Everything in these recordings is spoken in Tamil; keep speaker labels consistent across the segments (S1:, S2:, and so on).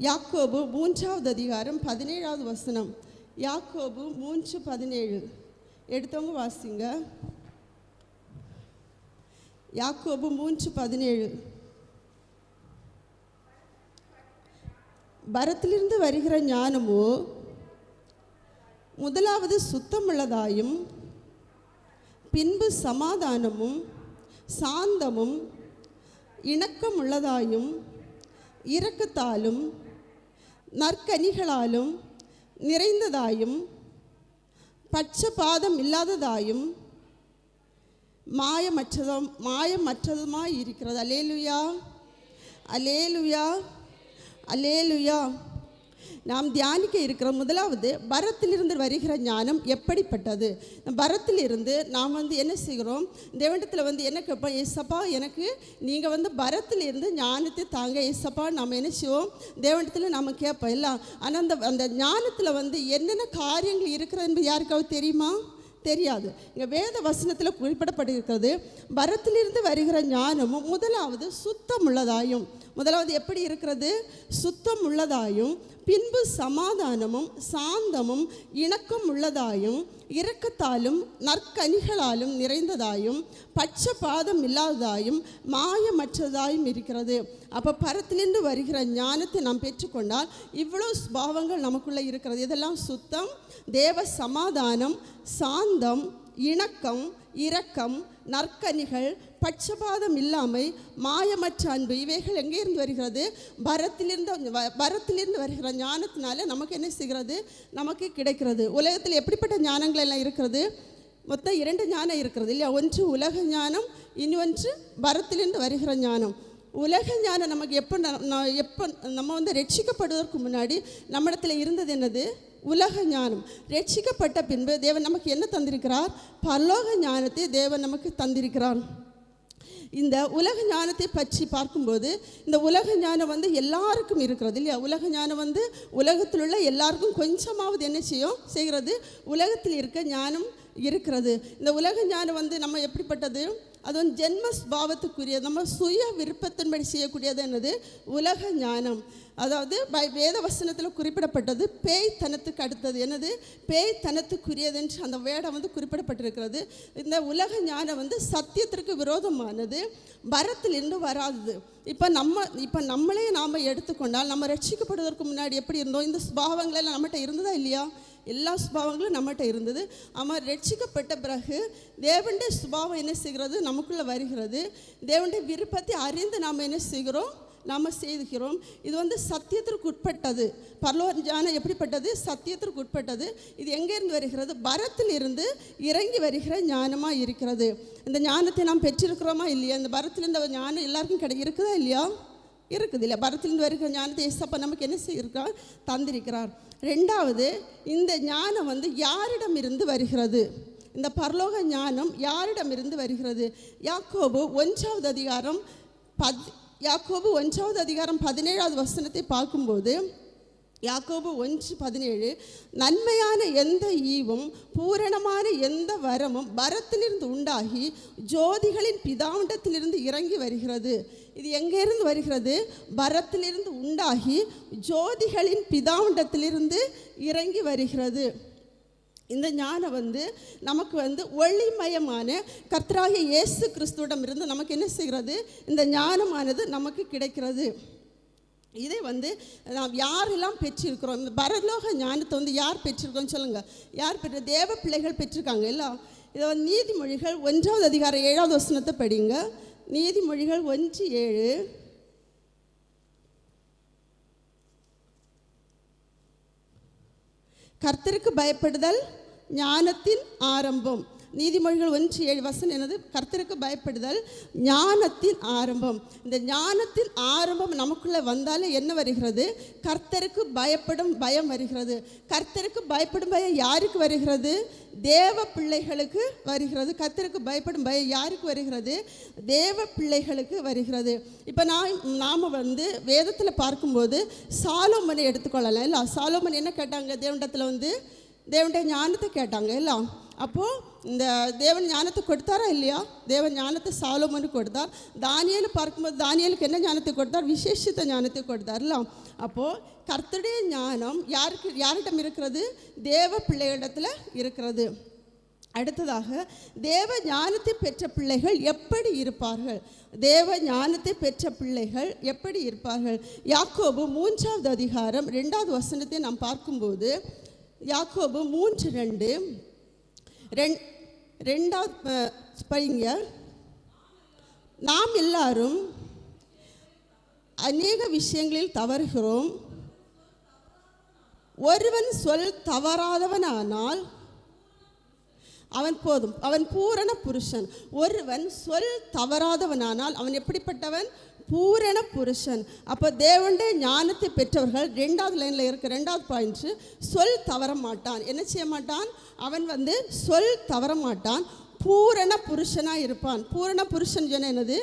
S1: யாக்கோபு 3வது அதிகாரம் 17வது வசனம். யாக்கோபு 3:17 எடுத்தவங்க வாசிங்க. யாக்கோபு 3:17. பரத்திலிருந்து வருகிற ஞானமோ முதலாவது சுத்தமுள்ளதாயும் பின்பு சமாதானமும் சாந்தமும் இணக்கமுள்ளதாயும் இரக்கத்தாலும் நற்கனிகளாலும் நிறைந்ததாயும் பட்சபாதம் இல்லாததாயும் மாயமற்றதுமாய் இருக்கிறது. அல்லேலூயா, அல்லேலூயா, அல்லேலூயா. நாம் தியானிக்க இருக்கிற முதலாவது பரத்திலிருந்து வருகிற ஞானம் எப்படிப்பட்டது. பரத்திலிருந்து நாம் என்ன செய்கிறோம், தேவனிடத்தில் என்ன கேட்போம், ஏசப்பா எனக்கு நீங்கள் பரத்திலிருந்து ஞானத்தை தாங்க ஏசப்பா. நாம் என்ன செய்வோம், தேவனிடத்தில் நாம் கேட்போம் எல்லாம். ஆனால் அந்த ஞானத்தில் என்னென்ன காரியங்கள் இருக்கிறது என்பது யாருக்காவது தெரியுமா? தெரியாது. இங்கே வேத வசனத்தில் குறிப்பிடப்பட்டிருக்கிறது, பரத்திலிருந்து வருகிற ஞானமும் முதலாவது சுத்தமுள்ளதாயும். முதலாவது எப்படி இருக்கிறது? சுத்தம் உள்ளதாயும் பின்பு சமாதானமும் சாந்தமும் இணக்கம் உள்ளதாயும் இரக்கத்தாலும் நற்கனிகளாலும் நிறைந்ததாயும் பட்சபாதம் இல்லாததாயும் மாயமற்றதாயும் இருக்கிறது. அப்போ பரத்திலிருந்து வருகிற ஞானத்தை நாம் பெற்றுக்கொண்டால் இவ்வளோ சுபாவங்கள் நமக்குள்ளே இருக்கிறது. இதெல்லாம் சுத்தம், தேவ சமாதானம், சாந்தம், இணக்கம், இரக்கம், நற்கனிகள், பட்சபாதம் இல்லாமை, மாயமற்ற அன்பு. இவைகள் எங்கே இருந்து வருகிறது? பரத்திலிருந்து வருகிற ஞானத்தினால நமக்கு என்ன செய்கிறது? நமக்கு கிடைக்கிறது. உலகத்தில் எப்படிப்பட்ட ஞானங்கள் எல்லாம் இருக்கிறது? மொத்தம் 2 ஞானம் இருக்கிறது இல்லையா? ஒன்று உலக ஞானம், இன்னொன்று பரத்திலிருந்து வருகிற ஞானம். உலக ஞானம் நமக்கு எப்போ நம்ம ரட்சிக்கப்படுவதற்கு முன்னாடி நம்மிடத்தில் இருந்தது என்னது? உலக ஞானம். ரட்சிக்கப்பட்ட பின்பு தேவன் நமக்கு என்ன தந்திருக்கிறார்? பரலோக ஞானத்தை தேவன் நமக்கு தந்திருக்கிறார். இந்த உலக ஞானத்தை பற்றி பார்க்கும்போது இந்த உலக ஞானம் எல்லாருக்கும் இருக்கிறது இல்லையா? உலக ஞானம் உலகத்தில் உள்ள எல்லாருக்கும் கொஞ்சமாவது என்ன செய்கிறது? உலகத்தில் இருக்க ஞானம் இருக்கிறது. இந்த உலக ஞானம் நம்ம எப்படிப்பட்டது? அது ஜென்ம ஸ்பாவத்துக்குரியது. நம்ம சுய விருப்பத்தின்படி செய்யக்கூடியது என்னது? உலக ஞானம். அதாவது வேத வசனத்தில் குறிப்பிடப்பட்டது பேய்த்தனத்துக்கு அடுத்தது என்னது? பேய்த்தனத்துக்குரியது என்று அந்த வேடம் குறிப்பிடப்பட்டிருக்கிறது. இந்த உலக ஞானம் சத்தியத்திற்கு விரோதமானது, பரத்திலிருந்து வராது. இப்போ நம்மளே நாம் எடுத்துக்கொண்டால் நம்ம ரட்சிக்கப்படுவதற்கு முன்னாடி எப்படி இருந்தோம்? இந்த சுபாவங்களெல்லாம் நம்மகிட்ட இருந்ததா இல்லையா? எல்லா சுபாவங்களும் நம்மகிட்ட இருந்தது. ஆனால் ரட்சிக்கப்பட்ட பிறகு தேவனுடைய சுபாவம் என்ன செய்கிறது? நமக்குள்ளே வருகிறது. தேவனுடைய விருப்பத்தை அறிந்து நாம் என்ன செய்கிறோம்? நாம் செய்துகிறோம். இது சத்தியத்திற்கு உட்பட்டது. பரலோக ஞானம் எப்படிப்பட்டது? சத்தியத்திற்கு உட்பட்டது. இது எங்கேருந்து வருகிறது? பரத்தில் இருந்து இறங்கி வருகிற ஞானமாக இருக்கிறது. இந்த ஞானத்தை நாம் பெற்றிருக்கிறோமா இல்லையா? இந்த பரத்தில் இந்த ஞானம் எல்லாருக்கும் இருக்குதா இல்லையா? இருக்குது இல்லை? பரத்திலிருந்து வருகிற ஞானத்தை ஏசப்பா நமக்கு என்ன செய்திருக்கிறார்? தந்திருக்கிறார். 2வது, இந்த ஞானம் யாரிடமிருந்து வருகிறது? இந்த பரலோக ஞானம் யாரிடமிருந்து வருகிறது? யாக்கோபு 1வது அதிகாரம் 17வது வசனத்தை பார்க்கும்போது யாக்கோபு 1:17, நன்மையான எந்த ஈவும் பூரணமான எந்த வரமும் பரத்திலிருந்து உண்டாகி ஜோதிகளின் பிதாவிடத்திலிருந்து இறங்கி வருகிறது. இது எங்கேருந்து வருகிறது? பரத்திலிருந்து உண்டாகி ஜோதிகளின் பிதாவிடத்திலிருந்து இறங்கி வருகிறது. இந்த ஞானம் நமக்கு ஒளிமயமான கர்த்தராகிய இயேசு கிறிஸ்துவிடம் இருந்து நமக்கு என்ன செய்கிறது? இந்த ஞானமானது நமக்கு கிடைக்கிறது. இதை நாம் யாரெல்லாம் பெற்றிருக்கிறோம்? இந்த பரலோக ஞானத்தை யார் பெற்றிருக்கோம்னு சொல்லுங்கள். யார் பெற்ற? தேவ பிள்ளைகள் பெற்றிருக்காங்க எல்லாம். இதை நீதிமொழிகள் 1வது அதிகாரம் 7வது வசனத்தை படிங்க. நீதிமொழிகள் 1:7. கர்த்தருக்கு பயப்படுதல் ஞானத்தின் ஆரம்பம். நீதிமொழிகள் 1:7 வசனம் என்னது? கர்த்தருக்கு பயப்படுதல் ஞானத்தின் ஆரம்பம். இந்த ஞானத்தின் ஆரம்பம் நமக்குள்ளே வந்தாலே என்ன வருகிறது? கர்த்தருக்கு பயப்படும் பயம் வருகிறது. கர்த்தருக்கு பயப்படும் பயம் யாருக்கு வருகிறது? தேவ பிள்ளைகளுக்கு வருகிறது. கர்த்தருக்கு பயப்படும் பயம் யாருக்கு வருகிறது? தேவ பிள்ளைகளுக்கு வருகிறது. இப்போ நாம் வேதத்தில் பார்க்கும்போது சாலோமனை எடுத்துக்கொள்ளலாம் இல்லை? சாலோமன் என்ன கேட்டாங்க தேவனிடத்தில்? தேவனுடைய ஞானத்தை கேட்டாங்க எல்லாம். அப்போது இந்த தேவன் ஞானத்தை கொடுத்தாரா இல்லையா? தேவன் ஞானத்தை சாலோமோனுக்கு கொடுத்தார். தானியேலை பார்க்கும்போது தானியேலுக்கு என்ன ஞானத்தை கொடுத்தார்? விசேஷித்த ஞானத்தை கொடுத்தார்ல. அப்போது கர்த்தருடைய ஞானம் யாரிடம் இருக்கிறது? தேவ பிள்ளைகளிடத்தில் இருக்கிறது. அடுத்ததாக, தேவ ஞானத்தை பெற்ற பிள்ளைகள் எப்படி இருப்பார்கள்? தேவ ஞானத்தை பெற்ற பிள்ளைகள் எப்படி இருப்பார்கள்? யாக்கோபு 3வது அதிகாரம் 2வது வசனத்தை நாம் பார்க்கும்போது, யாக்கோபு 3:2 பையங்க, நாம் எல்லாரும் அநேக விஷயங்களில் தவறுகிறோம். ஒருவன் சொல் தவறாதவனானால் அவன் போதும், அவன் பூரண புருஷன். ஒருவன் சொல் தவறாதவனானால் அவன் எப்படிப்பட்டவன்? பூரண புருஷன். அப்போ தேவனுடைய ஞானத்தை பெற்றவர்கள் 2வது லைனில் இருக்க 2வது பாயிண்ட், சொல் தவற மாட்டான். என்ன செய்ய மாட்டான்? அவன் சொல் தவற மாட்டான், பூரண புருஷனாக இருப்பான். பூரண புருஷன் சொன்ன என்னது?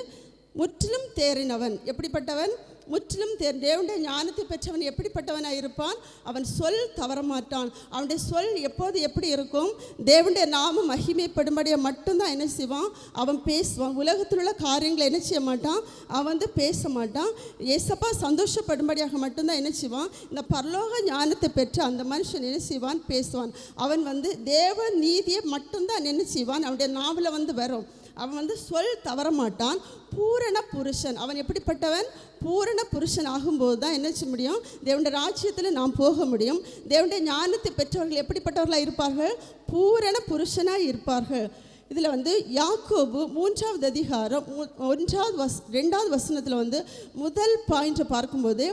S1: முற்றிலும் தேறினவன். எப்படிப்பட்டவன்? முற்றிலும் தேவனுடைய ஞானத்தை பெற்றவன் எப்படிப்பட்டவனாக இருப்பான்? அவன் சொல் தவறமாட்டான். அவனுடைய சொல் எப்போது எப்படி இருக்கும்? தேவனுடைய நாமம் மகிமைப்படும்படியாக மட்டும்தான் என்ன செய்வான்? அவன் பேசுவான். உலகத்தில் உள்ள காரியங்களை என்ன செய்ய மாட்டான்? அவன் பேச மாட்டான். ஏசப்பா சந்தோஷப்படும்படியாக மட்டும்தான் என்ன செய்வான்? இந்த பரலோக ஞானத்தை பெற்ற அந்த மனுஷன் என்ன செய்வான்? பேசுவான். அவன் தேவ நீதியை மட்டும்தான் என்ன செய்வான்? அவனுடைய நாவில் வரும். அவன் சொல் தவற மாட்டான், பூரண புருஷன். அவன் எப்படிப்பட்டவன்? பூரண புருஷன் ஆகும்போது தான் என்ன செய்ய முடியும்? தேவனுடைய ராஜ்யத்தில் நாம் போக முடியும். தேவனுடைய ஞானத்தை பெற்றவர்கள் எப்படிப்பட்டவர்களாக இருப்பார்கள்? பூரண புருஷனாக இருப்பார்கள். இதில் யாக்கோபு 3வது அதிகாரம் 2வது வசனத்தில் முதல் பாயிண்ட்டை பார்க்கும்போது,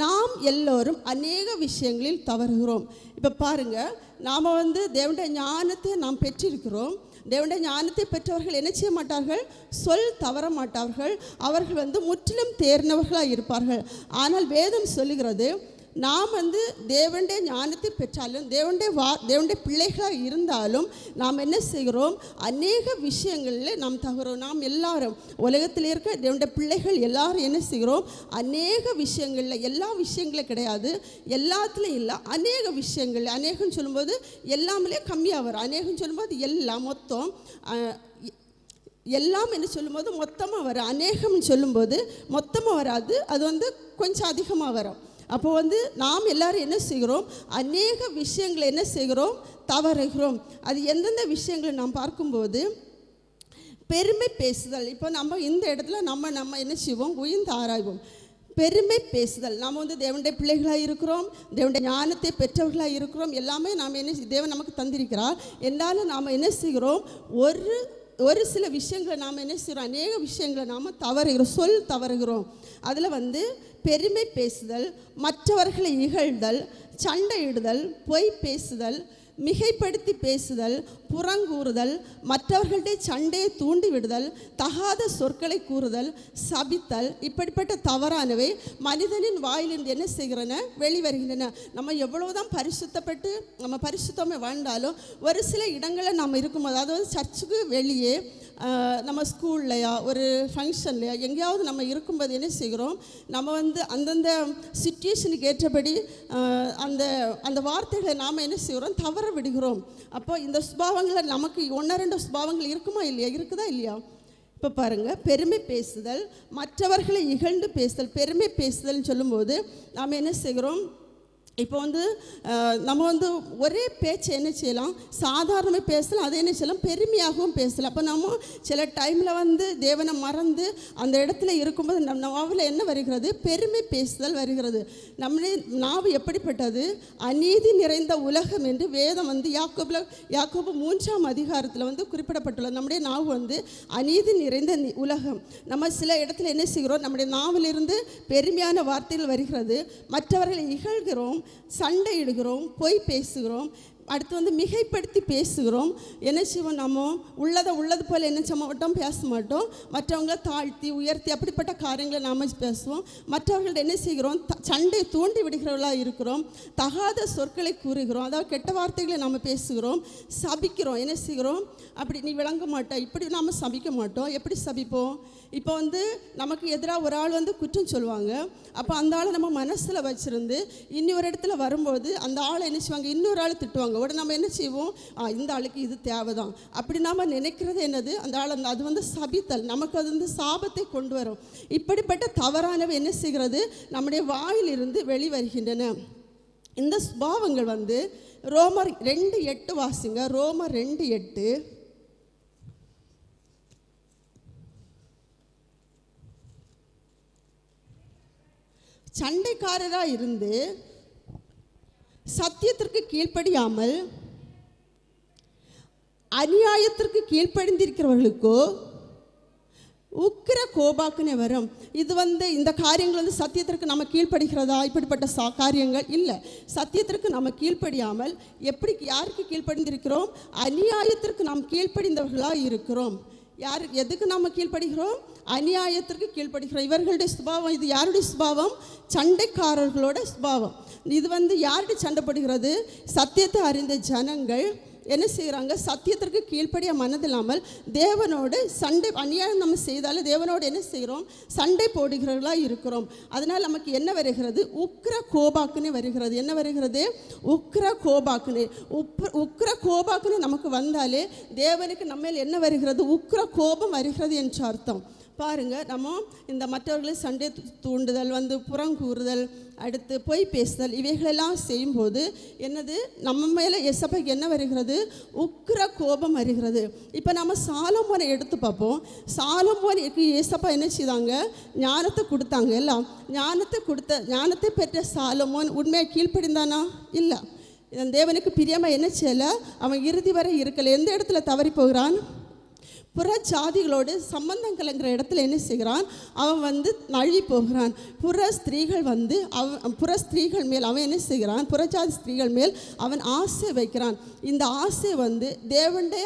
S1: நாம் எல்லோரும் அநேக விஷயங்களில் தவறுகிறோம். இப்போ பாருங்கள், நாம் தேவனுடைய ஞானத்தை நாம் பெற்றிருக்கிறோம். தேவனுடைய ஞானத்தை பெற்றவர்கள் என்ன செய்ய மாட்டார்கள்? சொல் தவற மாட்டார்கள். அவர்கள் முற்றிலும் தேர்ந்தவர்களாக இருப்பார்கள். ஆனால் வேதம் சொல்லுகிறது, நாம் தேவனுடைய ஞானத்தை பெற்றாலும் தேவனுடைய பிள்ளைகளாக இருந்தாலும் நாம் என்ன செய்கிறோம்? அநேக விஷயங்களில் நாம் தவறும். நாம் எல்லாரும் உலகத்தில் இருக்க தேவனுடைய பிள்ளைகள் எல்லாரும் என்ன செய்கிறோம்? அநேக விஷயங்களில், எல்லா விஷயங்களும் கிடையாது, எல்லாத்துலேயும் இல்லை, அநேக விஷயங்கள். அநேகம் சொல்லும்போது எல்லாமே கம்மியாக வரும். அநேகம் சொல்லும்போது எல்லாம் மொத்தம் எல்லாம் என்ன சொல்லும்போது மொத்தமாக வரும். அநேகம்னு சொல்லும்போது மொத்தமாக வராது, அது கொஞ்சம் அதிகமாக வரும். அப்போ நாம் எல்லாரும் என்ன செய்கிறோம்? அநேக விஷயங்களை என்ன செய்கிறோம்? தவறுகிறோம். அது எந்தெந்த விஷயங்களை நாம் பார்க்கும்போது, பெருமை பேசுதல். இப்போ நம்ம இந்த இடத்துல நம்ம என்ன செய்வோம்? உயர்ந்து ஆராய்வோம். பெருமை பேசுதல். நாம் தேவனுடைய பிள்ளைகளாக இருக்கிறோம், தேவனுடைய ஞானத்தை பெற்றவர்களாக இருக்கிறோம். எல்லாமே நாம் என்ன தேவன் நமக்கு தந்திருக்கிறார். என்னாலும் நாம் என்ன செய்கிறோம்? ஒரு சில விஷயங்களை நாம் என்ன செய்கிறோம்? அநேக விஷயங்களை நாம் தவறுகிறோம், சொல் தவறுகிறோம். அதில் பெருமை பேசுதல், மற்றவர்களை இகழ்தல், சண்டையிடுதல், பொய் பேசுதல், மிகைப்படுத்தி பேசுதல், புறங்கூறுதல், மற்றவர்களுடைய சண்டையை தூண்டி விடுதல், தகாத சொற்களை கூறுதல், சபித்தல், இப்படிப்பட்ட தவறானவை மனிதனின் வாயிலிருந்து என்ன செய்கிறன? வெளிவருகின்றன. நம்ம எவ்வளவுதான் பரிசுத்தப்பட்டு நம்ம பரிசுத்தமே வாழ்ந்தாலும் ஒரு சில இடங்களில் நம்ம இருக்கும்போது, அதாவது சர்ச்சுக்கு வெளியே, நம்ம ஸ்கூல்லையா, ஒரு ஃபங்க்ஷன்லையா, எங்கேயாவது நம்ம இருக்கும்போது என்ன செய்கிறோம்? நம்ம அந்தந்த சிச்சுவேஷனுக்கு ஏற்றபடி அந்த வார்த்தைகளை நாம் என்ன செய்கிறோம்? தவற விடுகிறோம். அப்போ இந்த சுபாவங்களை நமக்கு 1-2 சுபாவங்கள் இருக்குமா இல்லையா? இருக்குதா இல்லையா? இப்போ பாருங்கள், பெருமை பேசுதல், மற்றவர்களை இகழ்ந்து பேசுதல். பெருமை பேசுதல்னு சொல்லும்போது நாம் என்ன செய்கிறோம்? இப்போ நம்ம ஒரே பேச்சை என்ன செய்யலாம்? சாதாரணமாக பேசலாம், அதை என்ன செய்யலாம்? பெருமையாகவும் பேசலாம். அப்போ நம்ம சில டைமில் தேவனை மறந்து அந்த இடத்துல இருக்கும்போது நம்ம நாவில் என்ன வருகிறது? பெருமை பேசுதல் வருகிறது. நம்முடைய நாவு எப்படிப்பட்டது? அநீதி நிறைந்த உலகம் என்று வேதம் யாக்கோபு 3ஆம் அதிகாரத்தில் குறிப்பிடப்பட்டுள்ளது. நம்முடைய நாவு அநீதி நிறைந்த உலகம். நம்ம சில இடத்துல என்ன செய்கிறோம்? நம்முடைய நாவிலிருந்து பெருமையான வார்த்தைகள் வருகிறது. மற்றவர்களை இகழ்கிறோம், சண்டையிடுகிறோம், பொய் பேசுகிறோம், அடுத்து மிகைப்படுத்தி பேசுகிறோம். என்ன செய்வோம்? நம்ம உள்ளது போல் என்ன செய்ய மாட்டோம்? பேச மாட்டோம். மற்றவங்களை தாழ்த்தி உயர்த்தி அப்படிப்பட்ட காரியங்களை நாம் பேசுவோம். மற்றவர்கள்ட்ட என்ன செய்கிறோம்? சண்டையை தூண்டி விடுகிறவர்களாக இருக்கிறோம். தகாத சொற்களை கூறுகிறோம், அதாவது கெட்ட வார்த்தைகளை நாம் பேசுகிறோம், சபிக்கிறோம். என்ன செய்கிறோம்? அப்படி நீ விளங்க மாட்டோம், இப்படி நாம் சபிக்க மாட்டோம். எப்படி சபிப்போம்? இப்போ நமக்கு எதிராக ஒரு ஆள் குற்றம் சொல்லுவாங்க. அப்போ அந்த ஆளை நம்ம மனசில் வச்சுருந்து இன்னொரு இடத்துல வரும்போது அந்த ஆளை என்ன செய்வாங்க? இன்னொரு ஆள் திட்டுவாங்க. உடனே நம்ம என்ன செய்வோம், இந்த ஆளுக்கு இது தேவைதான் அப்படி நாம் நினைக்கிறது என்னது, அந்த ஆள் அது வந்து சபித்தல், நமக்கு அது வந்து சாபத்தை கொண்டு வரும். இப்படிப்பட்ட தவறானவை என்ன செய்கிறது, நம்முடைய வாயிலிருந்து வெளிவருகின்றன. இந்த சுபாவங்கள் வந்து ரோமர் 2:8 வாசிங்க. ரோமர் 2:8. சண்டைக்காரராக இருந்து சத்தியத்திற்கு கீழ்ப்படியாமல் அநியாயத்திற்கு கீழ்ப்படிந்திருக்கிறவர்களுக்கோ உக்கிர கோபாக்குனே வரும். இது வந்து இந்த காரியங்கள் வந்து சத்தியத்திற்கு நம்ம கீழ்ப்படுகிறதா? இப்படிப்பட்ட காரியங்கள் இல்லை. சத்தியத்திற்கு நம்ம கீழ்ப்படியாமல் யாருக்கு கீழ்ப்படிந்திருக்கிறோம்? அநியாயத்திற்கு நாம் கீழ்ப்படிந்தவர்களாக இருக்கிறோம். எதுக்கு நம்ம கீழ்ப்படுகிறோம்? அநியாயத்திற்கு கீழ்ப்படுகிறோம். இவர்களுடைய சுபாவம் இது யாருடைய சுபாவம்? சண்டைக்காரர்களோட சுபாவம். இது வந்து யாருடைய சண்டைப்படுகிறது? சத்தியத்தை அறிந்த ஜனங்கள் என்ன செய்கிறாங்க, சத்தியத்திற்கு கீழ்ப்படிய மனதில்லாமல் தேவனோடு சண்டை, அநியாயம் நம்ம செய்தாலும் தேவனோடு என்ன செய்கிறோம், சண்டை போடுகிறவர்களாக இருக்கிறோம். அதனால் நமக்கு என்ன வருகிறது, உக்கிர கோபாக்குன்னு வருகிறது. என்ன வருகிறது? உக்கிர கோபாக்குன்னு. உக்கிர கோபாக்குன்னு நமக்கு வந்தாலே தேவனுக்கு நம்ம என்ன வருகிறது, உக்கிர கோபம் வருகிறது என்று அர்த்தம். பாருங்கள், நம்ம இந்த மற்றவர்களை சண்டை தூண்டுதல், வந்து புறங்கூறுதல், அடுத்து பொய் பேசுதல், இவைகளெல்லாம் செய்யும்போது என்னது, நம்ம மேலே எசப்பாக்கு என்ன வருகிறது, உக்கிர கோபம் வருகிறது. இப்போ நம்ம சாலமோனை எடுத்து பார்ப்போம். சாலமோனுக்கு ஏசப்பா என்ன செய்தாங்க, ஞானத்தை கொடுத்தாங்க. எல்லாம் ஞானத்தை பெற்ற சாலமோன் உண்மையாக கீழ்ப்படிந்தானா? இல்லை. தேவனுக்கு பிரியமாக என்ன செய்யலை, அவன் இறுதி வரை இருக்கலை. எந்த இடத்துல தவறி போகிறான்? புற ஜாதிகளோடு சம்பந்தம் கலங்கிற இடத்துல என்ன செய்கிறான், அவன் வந்து நழுவி போகிறான். புற ஸ்திரீகள் மேல் அவன் என்ன செய்கிறான், புறஜாதி ஸ்திரீகள் மேல் அவன் ஆசை வைக்கிறான். இந்த ஆசை வந்து தேவனுடைய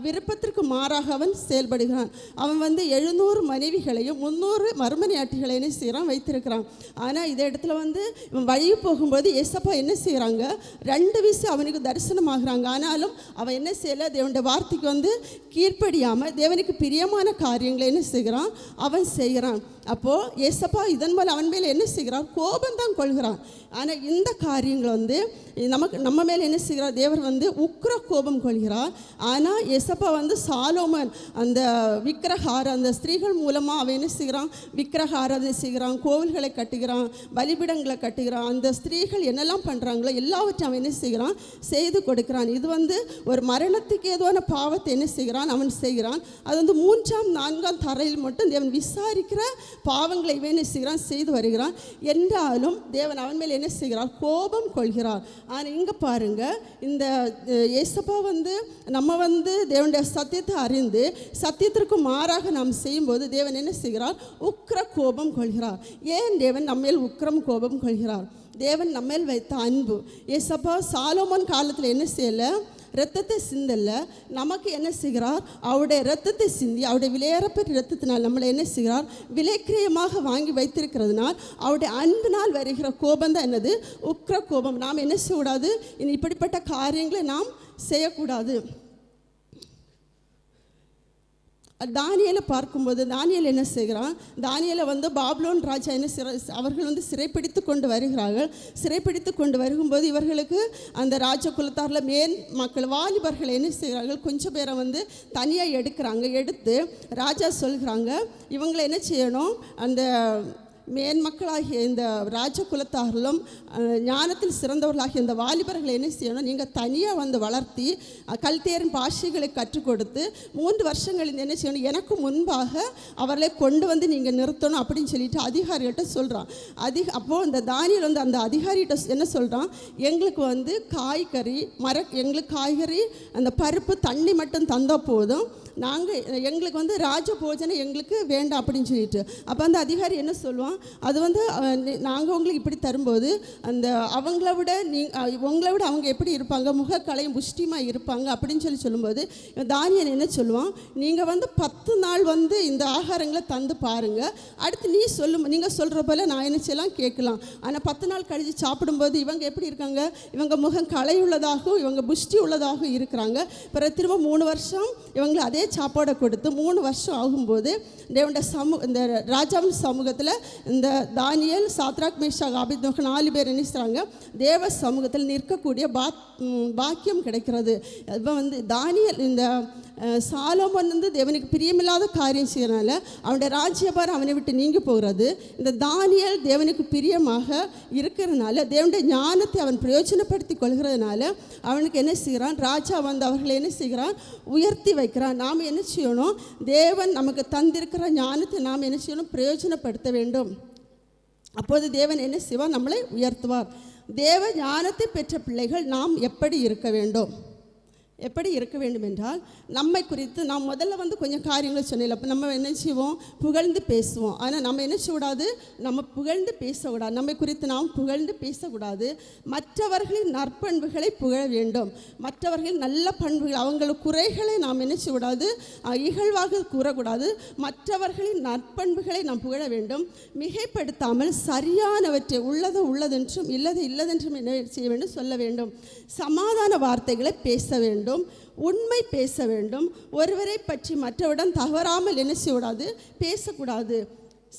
S1: விருப்பத்திற்கு மாறாக அவன் செயல்படுகிறான். அவன் வந்து 700 மனைவிகளையும் 300 மறுமனையாட்டிகளையும் செய்கிறான், வைத்திருக்கிறான். ஆனால் இதே இடத்துல வந்து இவன் வழி போகும்போது ஏசப்பா என்ன செய்கிறாங்க, 2 விஷயம் அவனுக்கு தரிசனமாகறாங்க. ஆனாலும் அவன் என்ன செய்யலை, தேவனுடைய வார்த்தைக்கு வந்து கீழ்ப்படியாமல் தேவனுக்கு பிரியமான காரியங்களை என்ன செய்கிறான், அவன் செய்கிறான். அப்போது ஏசப்பா இதன் மேலே அவன் மேலே என்ன செய்கிறான், கோபந்தான் கொள்கிறான். ஆனால் இந்த காரியங்கள் வந்து நம்ம மேலே என்ன செய்கிறார், தேவர் வந்து உக்கிர கோபம் கொள்கிறார். ஆனால் ஏசப்பா வந்து சாலோமன் அந்த அந்த ஸ்திரீகள் மூலமாக அவன் என்ன செய்கிறான், விக்கிரக ஆராதனை செய்கிறான், கோவில்களை கட்டுகிறான், பலிபீடங்களை கட்டுகிறான். அந்த ஸ்திரீகள் என்னெல்லாம் பண்ணுறாங்களோ எல்லாவற்றையும் அவன் என்ன செய்கிறான், செய்து கொடுக்கிறான். இது வந்து ஒரு மரணத்துக்கு ஏதுவான பாவத்தை என்ன செய்கிறான், அவன் செய்கிறான். அது வந்து 3ஆம் 4ஆம் தரையில் மட்டும் தேவன் விசாரிக்கிற பாவங்களை இவன் என்ன செய்கிறான், செய்து வருகிறான். என்றாலும் தேவன் அவன் மேல் என்ன செய்கிறார், கோபம் கொள்கிறார். ஆனால் இங்கே பாருங்கள், இந்த ஏசப்பா வந்து நம்ம வந்து தேவனுடைய சத்தியத்தை அறிந்து சத்தியத்திற்கு மாறாக நாம் செய்யும்போது தேவன் என்ன செய்கிறார், உக்கிர கோபம் கொள்கிறார். ஏன் தேவன் நம்மேல் உக்கிரம் கோபம் கொள்கிறார்? தேவன் நம்மேல் வைத்த அன்பு. ஏசப்பா சாலோமோன் காலத்தில் என்ன செய்யலை, இரத்தத்தை சிந்தல்ல, நமக்கு என்ன செய்கிறார், அவருடைய இரத்தத்தை சிந்தி, அவருடைய விலையேறப்பட்ட இரத்தத்தினால் நம்மளை என்ன செய்கிறார், விலைக்கிரயமாக வாங்கி வைத்திருக்கிறதுனால் அவருடைய அன்பினால் வருகிற கோபம் தான் என்னது, உக்கிர கோபம். நாம் என்ன செய்யக்கூடாது, இப்படிப்பட்ட காரியங்களை நாம் செய்யக்கூடாது. தானியேலை பார்க்கும்போது தானியேல் என்ன செய்கிறான், தானியேலை வந்து பாபிலோன் ராஜா என்ன அவர்கள் வந்து சிறைப்பிடித்து கொண்டு வருகிறார்கள். சிறைப்பிடித்து கொண்டு வரும்போது இவர்களுக்கு அந்த ராஜ குலத்தாரில் மேன் மக்கள் வாலிபர்கள் என்ன செய்கிறார்கள், கொஞ்சம் பேரை வந்து தனியாக எடுத்து ராஜா சொல்கிறாங்க, இவங்களை என்ன செய்யணும், அந்த மேன்மக்களாகிய இந்த ராஜகுலத்தார்களும் ஞானத்தில் சிறந்தவர்களாகிய இந்த வாலிபர்களை என்ன செய்யணும், நீங்கள் தனியாக வந்து வளர்த்தி கல்தேரின் பாஷைகளை கற்றுக் கொடுத்து 3 வருஷங்கள் என்ன செய்யணும், எனக்கு முன்பாக அவர்களை கொண்டு வந்து நீங்கள் நிறுத்தணும் அப்படின்னு சொல்லிட்டு அதிகாரிகிட்ட சொல்கிறான். அப்போது இந்த தானியேல் வந்து அந்த அதிகாரிகிட்ட என்ன சொல்கிறான், எங்களுக்கு வந்து எங்களுக்கு காய்கறி அந்த பருப்பு தண்ணி மட்டும் தந்தால் போதும், எங்களுக்கு வந்து ராஜ போஜனை எங்களுக்கு வேண்டாம் அப்படின்னு சொல்லிட்டு. அப்போ அந்த அதிகாரி என்ன சொல்லுவான், அது வந்து நாங்கள் உங்களுக்கு இப்படி தரும்போது அந்த உங்களை விட அவங்க எப்படி இருப்பாங்க, முகக்கலையும் புஷ்டியமாக இருப்பாங்க அப்படின்னு சொல்லும்போது தானியேல் என்ன சொல்லுவான், நீங்கள் வந்து 10 நாள் வந்து இந்த ஆகாரங்களை தந்து பாருங்கள், அடுத்து நீங்கள் சொல்கிற போல் நான் என்ன செய்யலாம் கேட்கலாம். ஆனால் 10 நாள் கழித்து சாப்பிடும்போது இவங்க எப்படி இருக்காங்க, இவங்க முகம் கலை உள்ளதாகவும் இவங்க புஷ்டி உள்ளதாகவும் இருக்கிறாங்க. பிறகு திரும்ப 3 வருஷம் இவங்களை அதே சாப்பாடை கொடுத்து 3 வருஷம் ஆகும்போது தேவனுடைய இந்த ராஜாவின் சமூகத்தில் இந்த தானியேல், சாத்ராக், மேஷாக், ஆபேத்நேகோ 4 பேர் என்ன செய்கிறாங்க, தேவ சமூகத்தில் நிற்கக்கூடிய பாக்கியம் கிடைக்கிறது. இப்போ தானியேல் இந்த சாலோமோன் தேவனுக்கு பிரியமில்லாத காரியம் செய்யறனால அவனுடைய ராஜ்யபாரம் அவனை விட்டு நீங்கி போகிறது. இந்த தானியேல் தேவனுக்கு பிரியமாக இருக்கிறதுனால தேவனுடைய ஞானத்தை அவன் பிரயோஜனப்படுத்தி கொள்கிறதுனால அவனுக்கு என்ன செய்கிறான், ராஜா அவர்களை என்ன செய்கிறான், உயர்த்தி வைக்கிறான். நாம் என்ன செய்யணும், தேவன் நமக்கு தந்திருக்கிற ஞானத்தை நாம் என்ன செய்யணும், பிரயோஜனப்படுத்த வேண்டும். அப்போது தேவன் என்ன செய்வார், நம்மளை உயர்த்துவார். தேவ ஞானத்தை பெற்ற பிள்ளைகள் நாம் எப்படி இருக்க வேண்டும் என்றால், நம்மை குறித்து நாம் முதல்ல கொஞ்சம் காரியங்களை சொன்னேன். அப்போ நம்ம என்ன செய்வோம், புகழ்ந்து பேசுவோம். ஆனால் நம்ம என்ன செய்யக்கூடாது, நம்ம புகழ்ந்து பேசக்கூடாது. நம்மை குறித்து நாம் புகழ்ந்து பேசக்கூடாது. மற்றவர்களின் நற்பண்புகளை புகழ வேண்டும். மற்றவர்களின் நல்ல பண்புகள், அவங்கள குறைகளை நாம் என்ன செய்யக்கூடாது, இகழ்வாக கூறக்கூடாது. மற்றவர்களின் நற்பண்புகளை நாம் புகழ வேண்டும். மிகைப்படுத்தாமல் சரியானவற்றை உள்ளதென்றும் இல்லதென்றும் என்ன செய்ய வேண்டும், சொல்ல வேண்டும். சமாதான வார்த்தைகளை பேச வேண்டும். உண்மை பேச வேண்டும். ஒருவரை பற்றி மற்றவரிடம் தவறாமல் என்ன செய்யக்கூடாது, பேசக்கூடாது.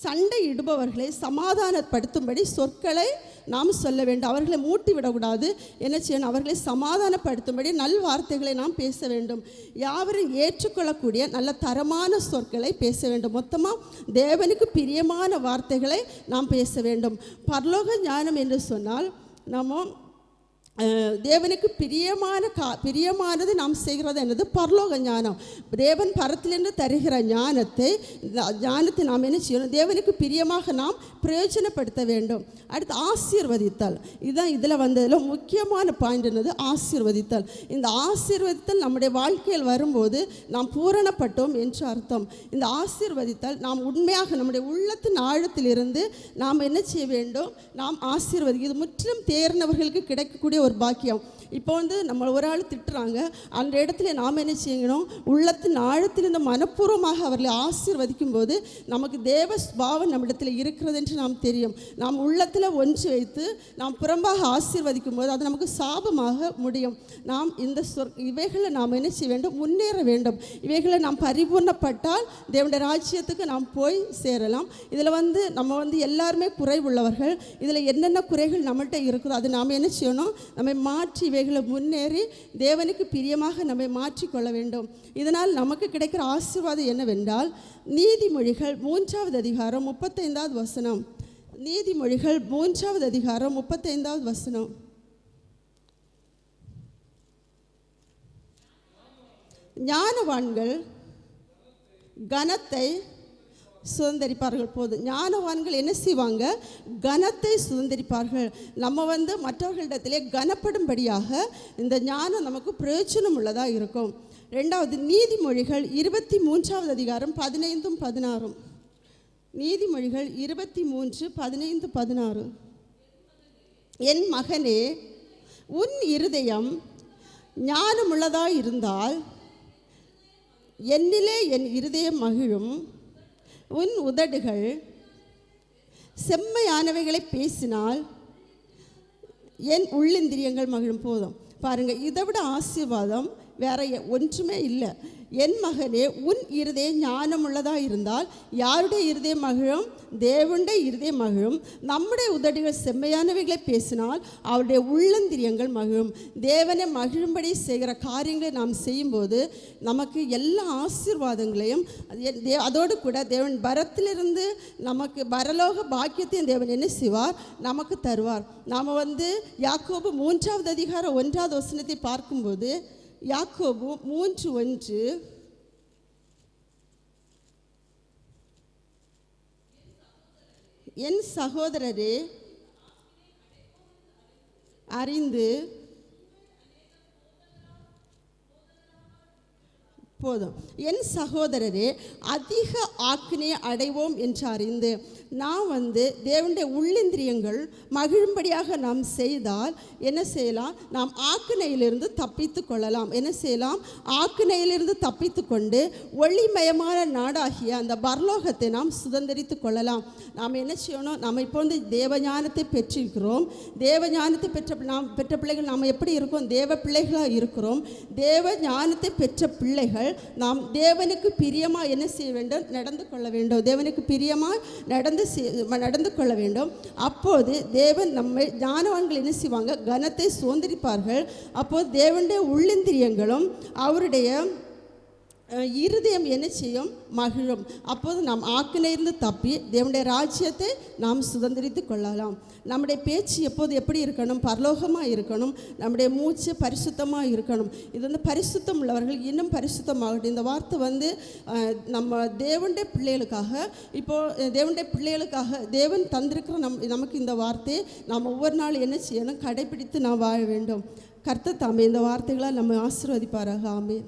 S1: சண்டையிடுபவர்களை சமாதானப்படுத்தும்படி சொற்களை நாம் சொல்ல வேண்டும். அவர்களை மூட்டி விடக்கூடாது. என்ன செய்யணும், அவர்களை சமாதானப்படுத்தும்படி நல் வார்த்தைகளை நாம் பேச வேண்டும். யாவரும் ஏற்றுக்கொள்ளக்கூடிய நல்ல தரமான சொற்களை பேச வேண்டும். மொத்தமாக தேவனுக்கு பிரியமான வார்த்தைகளை நாம் பேச வேண்டும். பரலோக ஞானம் என்று சொன்னால் நம்ம தேவனுக்கு பிரியமானது நாம் செய்கிறது என்னது, பரலோக ஞானம். தேவன் பரத்திலிருந்து தருகிற ஞானத்தை நாம் என்ன செய்யணும், தேவனுக்கு பிரியமாக நாம் பிரயோஜனப்படுத்த வேண்டும். அடுத்து ஆசீர்வதித்தல். இதுதான் இதில் வந்ததில் முக்கியமான பாயிண்ட் என்னது, ஆசீர்வதித்தல். இந்த ஆசீர்வதித்தல் நம்முடைய வாழ்க்கையில் வரும்போது நாம் பூரணப்பட்டோம் என்று அர்த்தம். இந்த ஆசீர்வதித்தல் நாம் உண்மையாக நம்முடைய உள்ளத்தின் ஆழத்திலிருந்து நாம் என்ன செய்ய வேண்டும், நாம் ஆசீர்வதிக்க. இது முற்றிலும் தேர்ந்தவர்களுக்கு கிடைக்கக்கூடிய ஒரு பாக்கியம். இப்போ நம்ம ஒரு ஆள் திட்டுறாங்க, அந்த இடத்துல நாம் என்ன செய்யணும், உள்ளத்தின் ஆழத்தில் இந்த மனப்பூர்வமாக அவர்களை ஆசீர்வதிக்கும் போது நமக்கு தேவ ஸ்பாவம் நம்மிடத்தில் இருக்கிறது என்று நாம் தெரியும். நாம் உள்ளத்தில் ஒன்று வைத்து நாம் புறம்பாக ஆசீர்வதிக்கும் போது அது நமக்கு சாபமாக முடியும். நாம் இந்த இவைகளை நாம் என்ன செய்ய வேண்டும், முன்னேற வேண்டும். இவைகளை நாம் பரிபூர்ணப்பட்டால் தேவனுடைய ராஜ்யத்துக்கு நாம் போய் சேரலாம். இதில் நம்ம எல்லாருமே குறைவுள்ளவர்கள். இதில் என்னென்ன குறைகள் நம்மள்கிட்ட இருக்குதோ அது நாம் என்ன செய்யணும், நம்மை மாற்றி இவைகளை முன்னேறி தேவனுக்கு பிரியமாக நம்மை மாற்றிக்கொள்ள வேண்டும். இதனால் நமக்கு கிடைக்கிற ஆசீர்வாதம் என்னவென்றால், நீதிமொழிகள் 3வது அதிகாரம் 35வது வசனம். நீதிமொழிகள் 3வது அதிகாரம் 35வது வசனம். ஞானவான்கள் கனத்தை சுதந்திரிப்பார்கள். போதும், ஞானவான்கள் என்ன செய்வாங்க, கனத்தை சுதந்திரிப்பார்கள். நம்ம மற்றவர்களிடத்திலே கனப்படும்படியாக இந்த ஞானம் நமக்கு பிரயோஜனம் உள்ளதாக இருக்கும். 2வது நீதிமொழிகள் 23வது அதிகாரம் 15, 16. நீதிமொழிகள் 23, 15, 16. என் மகனே, உன் இருதயம் ஞானமுள்ளதாக இருந்தால் என்னிலே என் இருதயம் மகிழும். உன் உதடுகள் செம்மையானவைகளை பேசினால் என் உள்ளிந்திரியங்கள் மகிழும். போதும், பாருங்கள், இதை விட ஆசீர்வாதம் வேற ஒன்றுமே இல்லை. என் மகனே, உன் இருதயம் ஞானமுள்ளதாக இருந்தால் யாருடைய இருதயம் மகிழும், தேவனுடைய இருதயம் மகிழும். நம்முடைய உதடுகள் செம்மையானவைகளை பேசினால் அவருடைய உள்ளந்திரியங்கள் மகிழும். தேவனை மகிழும்படி செய்கிற காரியங்களை நாம் செய்யும்போது நமக்கு எல்லா ஆசீர்வாதங்களையும் அதோடு கூட தேவன் பரத்திலிருந்து நமக்கு பரலோக பாக்கியத்தையும் தேவன் என்ன செய்வார், நமக்கு தருவார். நாம் யாக்கோபு 3வது அதிகாரம் 1வது வசனத்தை பார்க்கும்போது, யாக்கோபு 3:1, என் சகோதரரே அறிந்து போதும், என் சகோதரரே அதிக ஆக்கினை அடைவோம் என்று அறிந்து. நாம் தேவனுடைய உள்ளிந்திரியங்கள் மகிழும்படியாக நாம் செய்தால் என்ன செய்யலாம்? நாம் ஆக்கினையிலிருந்து தப்பித்து கொள்ளலாம். என்ன செய்யலாம்? ஆக்கினையிலிருந்து தப்பித்து கொண்டு ஒளிமயமான நாடாகிய அந்த பரலோகத்தை நாம் சுதந்திரித்து கொள்ளலாம். நாம் என்ன செய்யணும்? நாம் இப்போ தேவஞானத்தை பெற்றிருக்கிறோம். தேவஞானத்தை பெற்ற பிள்ளைகள் நாம் எப்படி இருக்கோம்? தேவ பிள்ளைகளாக இருக்கிறோம். தேவ ஞானத்தை பெற்ற பிள்ளைகள் நாம் தேவனுக்கு பிரியமாக என்ன செய்ய வேண்டும்? நடந்து கொள்ள வேண்டும். தேவனுக்கு பிரியமாக நடந்து கொள்ள வேண்டும். அப்போது தேவன் நம்மை ஞானவான்கள் என்ன செய்வாங்க? கனத்தை சுதந்திரிப்பார்கள். அப்போது தேவனுடைய உள்ளிந்திரியங்களும் அவருடைய இருதயம் என்ன செய்யும்? மகிழும். அப்போது நாம் ஆக்கினையிலிருந்து தப்பி தேவனுடைய ராஜ்யத்தை நாம் சுதந்திரித்து கொள்ளலாம். நம்முடைய பேச்சு எப்போது எப்படி இருக்கணும்? பரலோகமாக இருக்கணும். நம்முடைய மூச்சு பரிசுத்தமாக இருக்கணும். இது பரிசுத்தம் உள்ளவர்கள் இன்னும் பரிசுத்தமாகட்டும். இந்த வார்த்தை நம்ம தேவனுடைய பிள்ளைகளுக்காக, இப்போது தேவனுடைய பிள்ளைகளுக்காக தேவன் தந்திருக்கிற நமக்கு இந்த வார்த்தையை நாம் ஒவ்வொரு நாள் என்ன செய்யணும்? கடைபிடித்து நாம் வாழ வேண்டும். கர்த்தர் தாமே இந்த வார்த்தைகளால் நம்ம ஆசீர்வதிப்பாராக. ஆமென்.